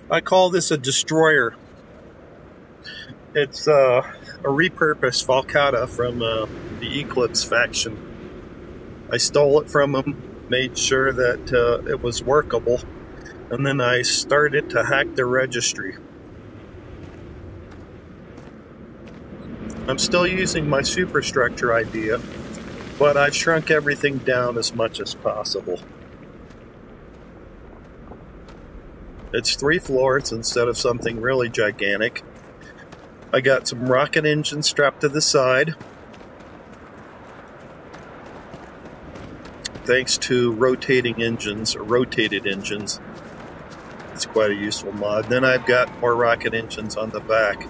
I call this a destroyer. It's a repurposed Falcata from the Eclipse faction. I stole it from them, made sure that it was workable, and then I started to hack their registry. I'm still using my superstructure idea, but I've shrunk everything down as much as possible. It's 3 floors instead of something really gigantic. I got some rocket engines strapped to the side, thanks to rotating engines, or rotated engines. It's quite a useful mod. Then I've got more rocket engines on the back.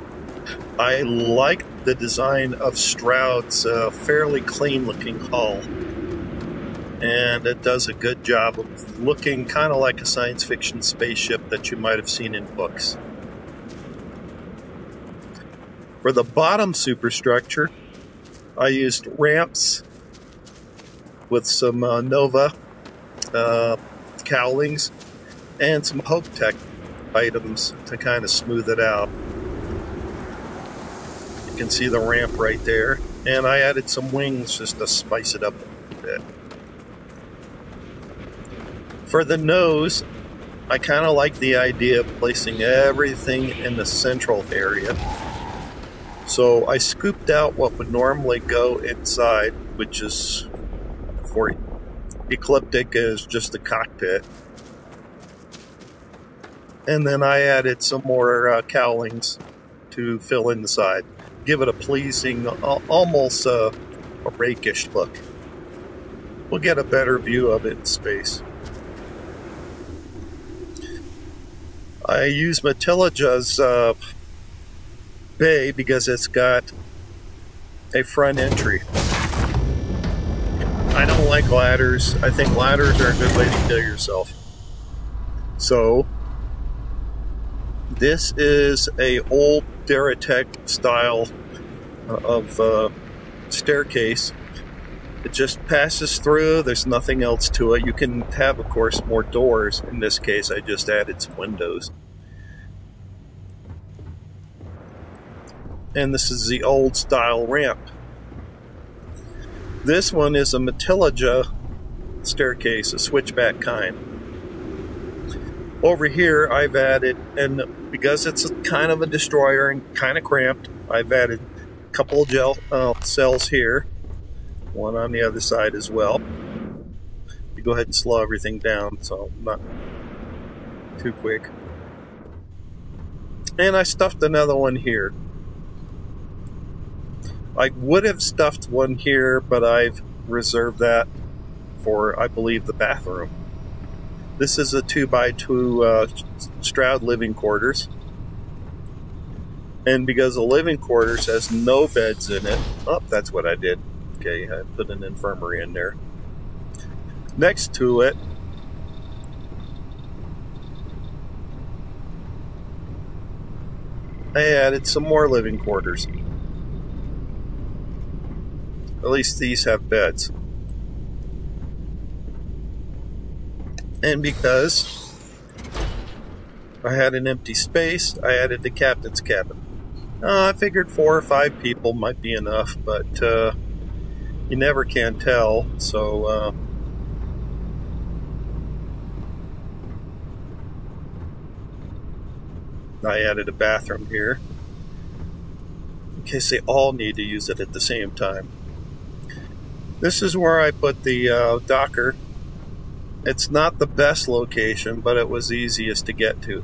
I like the design of Stroud's fairly clean looking hull, and it does a good job of looking kind of like a science fiction spaceship that you might have seen in books. For the bottom superstructure, I used ramps with some Nova cowlings and some Hope Tech items to kind of smooth it out. You can see the ramp right there, and I added some wings just to spice it up a bit. For the nose, I kind of like the idea of placing everything in the central area. So I scooped out what would normally go inside, which is for Ecliptic is just the cockpit. And then I added some more cowlings to fill in the side. Give it a pleasing, almost a rakish look. We'll get a better view of it in space. I use Matilaja's bay because it's got a front entry. I don't like ladders. I think ladders are a good way to kill yourself. So this is a old Deratech style of staircase. It just passes through. There's nothing else to it. You can have, of course, more doors. In this case, I just added some windows. And this is the old style ramp. This one is a Matilaja staircase, a switchback kind. Over here, I've added, and because it's kind of a destroyer and kind of cramped, I've added a couple of gel cells here, one on the other side as well. You go ahead and slow everything down, so not too quick. And I stuffed another one here. I would have stuffed one here, but I've reserved that for, I believe, the bathroom. This is a 2x2 Stroud living quarters. And because the living quarters has no beds in it, oh, that's what I did. Okay, I put an infirmary in there. Next to it, I added some more living quarters. At least these have beds. And because I had an empty space, I added the captain's cabin. I figured 4 or 5 people might be enough, but you never can tell. So I added a bathroom here in case they all need to use it at the same time. This is where I put the docker. It's not the best location, but it was easiest to get to.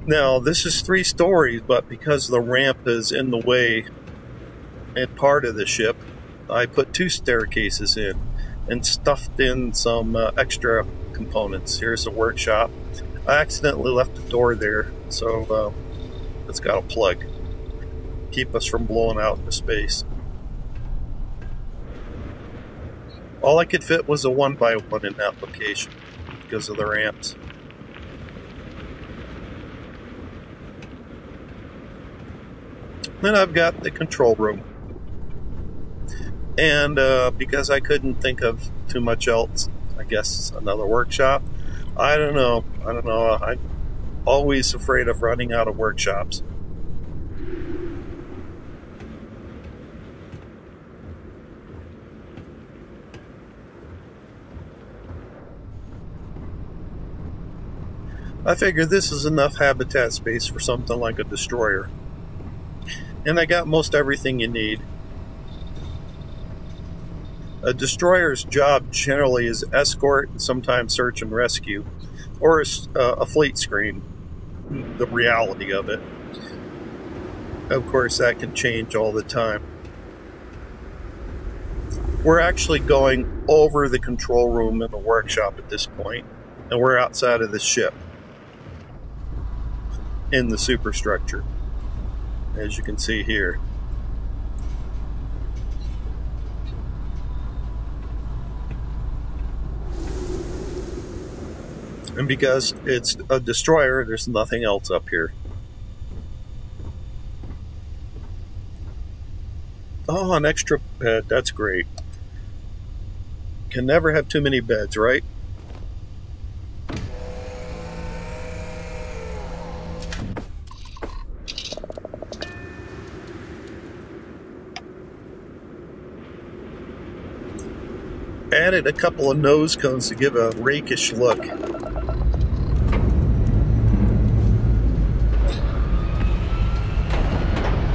Now, this is 3 stories, but because the ramp is in the way and part of the ship, I put 2 staircases in and stuffed in some extra components. Here's the workshop. I accidentally left the door there, so it's got a plug. Keep us from blowing out into space. All I could fit was a 1x1 in that location because of the ramps. Then I've got the control room. And because I couldn't think of too much else, I guess another workshop. I don't know. I'm always afraid of running out of workshops. I figure this is enough habitat space for something like a destroyer. And I got most everything you need. A destroyer's job generally is escort and sometimes search and rescue, or a fleet screen, the reality of it. Of course, that can change all the time. We're actually going over the control room in the workshop at this point, and we're outside of the ship in the superstructure, as you can see here. And because it's a destroyer, there's nothing else up here. Oh, an extra bed. That's great. Can never have too many beds, right? Added a couple of nose cones to give a rakish look.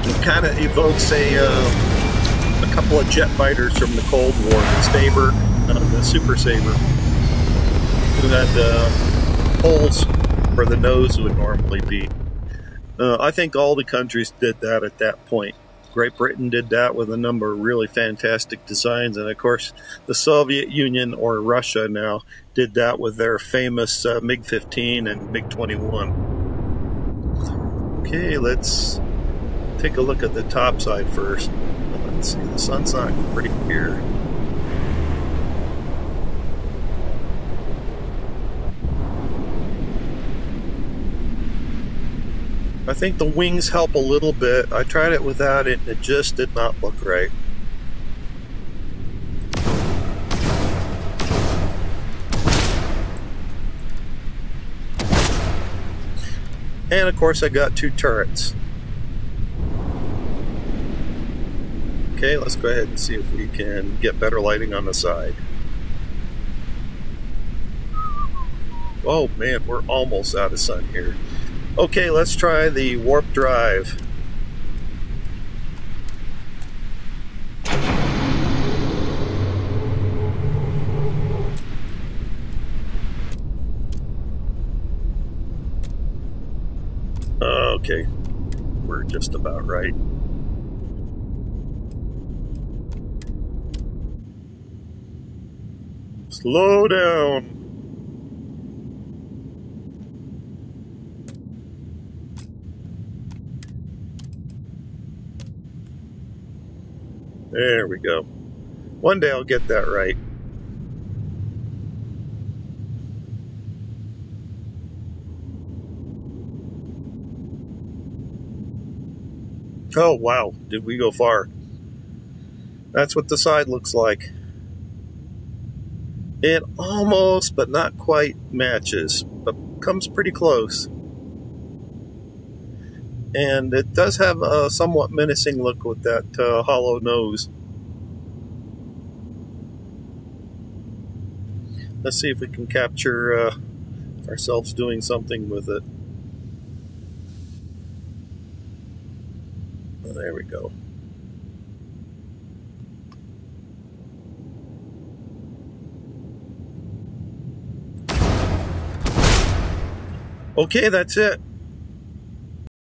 It kind of evokes a couple of jet fighters from the Cold War, the Super Saber, who had holes where the nose would normally be. I think all the countries did that at that point. Great Britain did that with a number of really fantastic designs, and of course the Soviet Union, or Russia now, did that with their famous MiG-15 and MiG-21. Okay, let's take a look at the top side first. Let's see, the sun's not pretty here. I think the wings help a little bit. I tried it without it, and it just did not look right. And of course I got 2 turrets. Okay, let's go ahead and see if we can get better lighting on the side. Oh man, we're almost out of sun here. Okay, let's try the warp drive. Okay, we're just about right. Slow down. There we go. One day I'll get that right. Oh wow, did we go far? That's what the side looks like. It almost, but not quite, matches, but comes pretty close. And it does have a somewhat menacing look with that hollow nose. Let's see if we can capture ourselves doing something with it. Oh, there we go. Okay, that's it.